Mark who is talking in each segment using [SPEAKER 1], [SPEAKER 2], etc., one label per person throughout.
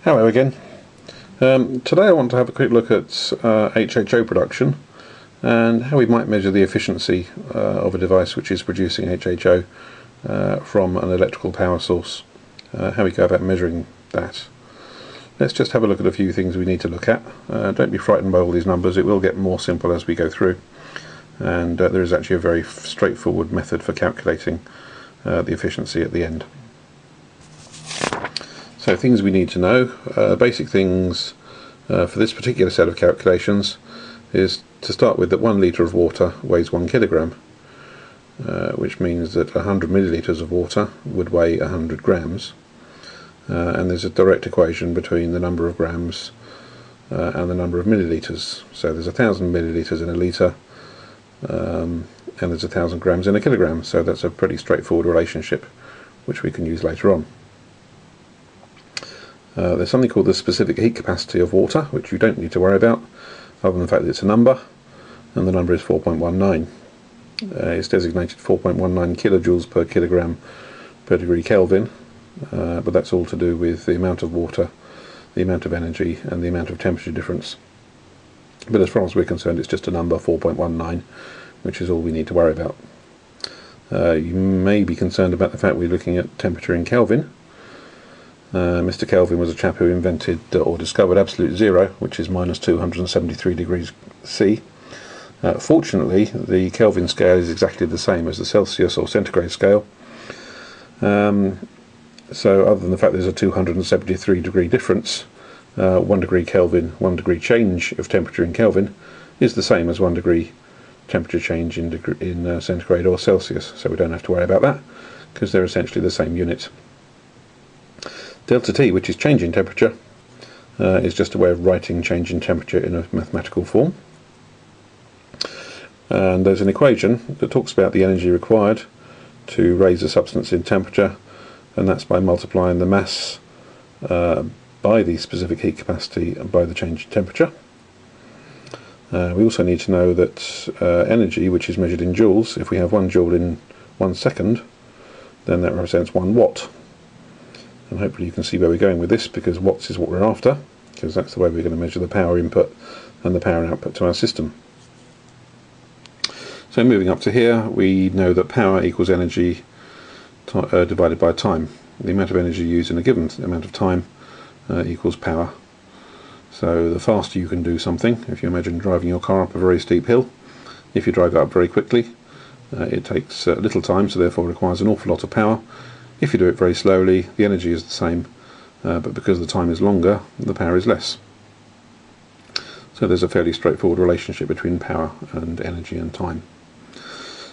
[SPEAKER 1] Hello again. Today I want to have a quick look at HHO production and how we might measure the efficiency of a device which is producing HHO from an electrical power source, how we go about measuring that. Let's just have a look at a few things we need to look at. Don't be frightened by all these numbers, it will get more simple as we go through, and there is actually a very straightforward method for calculating the efficiency at the end. So things we need to know, basic things for this particular set of calculations is to start with that 1 litre of water weighs 1 kilogram, which means that 100 millilitres of water would weigh 100 grams, and there's a direct equation between the number of grams and the number of millilitres. So there's 1,000 millilitres in a litre and there's 1,000 grams in a kilogram, so that's a pretty straightforward relationship which we can use later on. There's something called the specific heat capacity of water, which you don't need to worry about, other than the fact that it's a number, and the number is 4.19. It's designated 4.19 kilojoules per kilogram per degree Kelvin, but that's all to do with the amount of water, the amount of energy, and the amount of temperature difference. But as far as we're concerned, it's just a number, 4.19, which is all we need to worry about. You may be concerned about the fact we're looking at temperature in Kelvin. Mr. Kelvin was a chap who invented or discovered absolute zero, which is minus 273 degrees C. Fortunately, the Kelvin scale is exactly the same as the Celsius or centigrade scale. So other than the fact there's a 273 degree difference, 1 degree Kelvin, 1 degree change of temperature in Kelvin is the same as 1 degree temperature change in centigrade or Celsius, so we don't have to worry about that because they're essentially the same unit. Delta T, which is change in temperature, is just a way of writing change in temperature in a mathematical form. And there's an equation that talks about the energy required to raise a substance in temperature, and that's by multiplying the mass by the specific heat capacity and by the change in temperature. We also need to know that energy, which is measured in joules, if we have 1 joule in 1 second, then that represents 1 watt. And hopefully you can see where we're going with this, because watts is what we're after, because that's the way we're going to measure the power input and the power output to our system. So moving up to here, we know that power equals energy divided by time. The amount of energy used in a given amount of time equals power. So the faster you can do something, if you imagine driving your car up a very steep hill, if you drive it up very quickly, it takes little time, so therefore requires an awful lot of power. If you do it very slowly, the energy is the same, but because the time is longer, the power is less. So there's a fairly straightforward relationship between power and energy and time.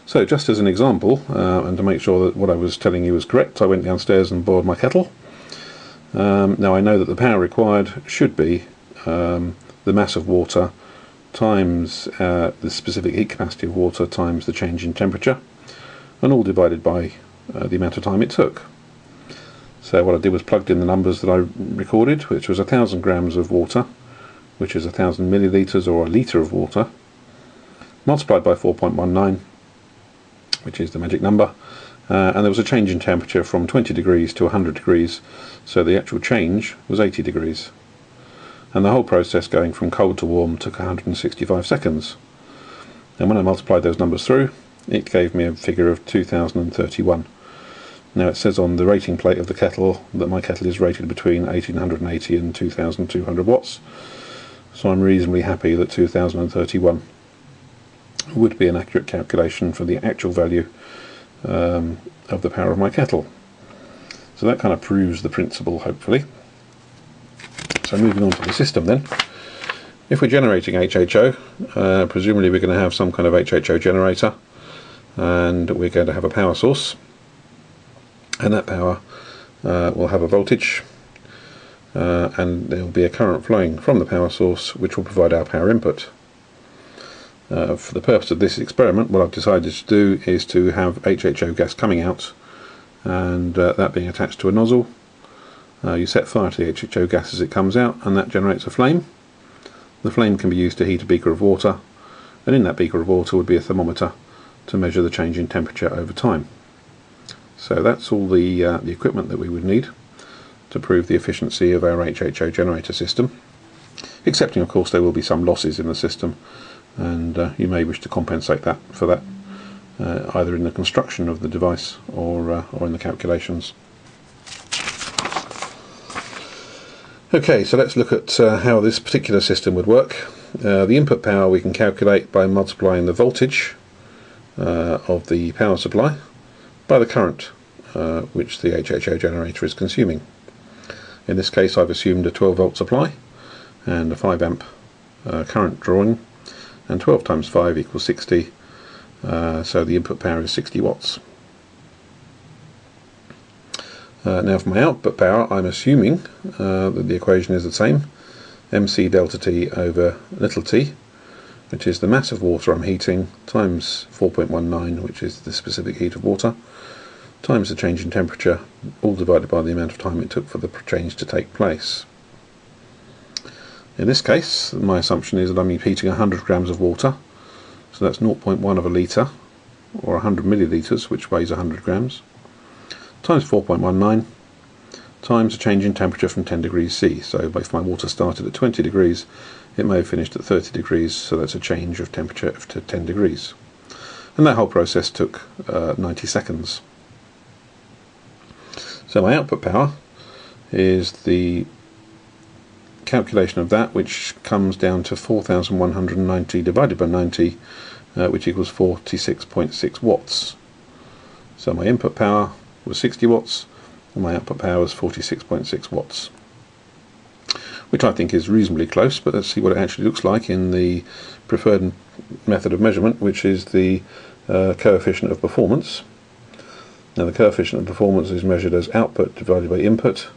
[SPEAKER 1] So just as an example, and to make sure that what I was telling you was correct, I went downstairs and boiled my kettle. Now I know that the power required should be the mass of water times the specific heat capacity of water times the change in temperature, and all divided by the amount of time it took. So what I did was plugged in the numbers that I recorded, which was 1,000 grams of water, which is 1,000 millilitres or a litre of water, multiplied by 4.19, which is the magic number, and there was a change in temperature from 20 degrees to 100 degrees, so the actual change was 80 degrees. And the whole process going from cold to warm took 165 seconds. And when I multiplied those numbers through, it gave me a figure of 2031. Now it says on the rating plate of the kettle that my kettle is rated between 1880 and 2200 watts, so I'm reasonably happy that 2031 would be an accurate calculation for the actual value of the power of my kettle. So that kind of proves the principle, hopefully. So moving on to the system then. If we're generating HHO, presumably we're going to have some kind of HHO generator, and we're going to have a power source, and that power will have a voltage, and there will be a current flowing from the power source which will provide our power input. For the purpose of this experiment, what I've decided to do is to have HHO gas coming out, and that being attached to a nozzle. You set fire to the HHO gas as it comes out, and that generates a flame. The flame can be used to heat a beaker of water, and in that beaker of water would be a thermometer to measure the change in temperature over time. So that's all the equipment that we would need to prove the efficiency of our HHO generator system, excepting of course there will be some losses in the system, and you may wish to compensate that for that either in the construction of the device or in the calculations. Okay, so let's look at how this particular system would work. The input power we can calculate by multiplying the voltage of the power supply by the current which the HHO generator is consuming. In this case I've assumed a 12 volt supply and a 5 amp current drawing, and 12 times 5 equals 60, so the input power is 60 watts. Now for my output power I'm assuming that the equation is the same, mc delta T over little t, which is the mass of water I'm heating, times 4.19, which is the specific heat of water, times the change in temperature, all divided by the amount of time it took for the change to take place. In this case, my assumption is that I'm heating 100 grams of water, so that's 0.1 of a litre, or 100 millilitres, which weighs 100 grams, times 4.19, times a change in temperature from 10 degrees C. So if my water started at 20 degrees, it may have finished at 30 degrees, so that's a change of temperature to 10 degrees. And that whole process took 90 seconds. So my output power is the calculation of that, which comes down to 4,190 divided by 90, which equals 46.6 watts. So my input power was 60 watts and my output power was 46.6 watts, which I think is reasonably close, but let's see what it actually looks like in the preferred method of measurement, which is the coefficient of performance. Now the coefficient of performance is measured as output divided by input.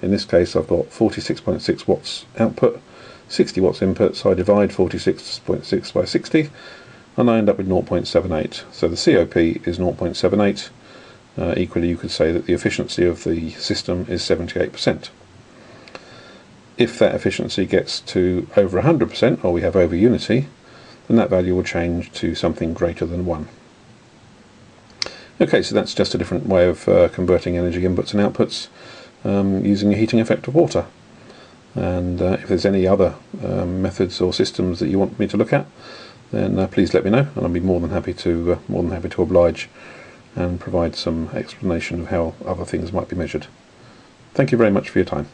[SPEAKER 1] In this case I've got 46.6 watts output, 60 watts input, so I divide 46.6 by 60 and I end up with 0.78. So the COP is 0.78. Equally you could say that the efficiency of the system is 78%. If that efficiency gets to over 100%, or we have overunity, then that value will change to something greater than 1. Okay, so that's just a different way of converting energy inputs and outputs using a heating effect of water. And if there's any other methods or systems that you want me to look at, then please let me know, and I'll be more than happy to oblige and provide some explanation of how other things might be measured. Thank you very much for your time.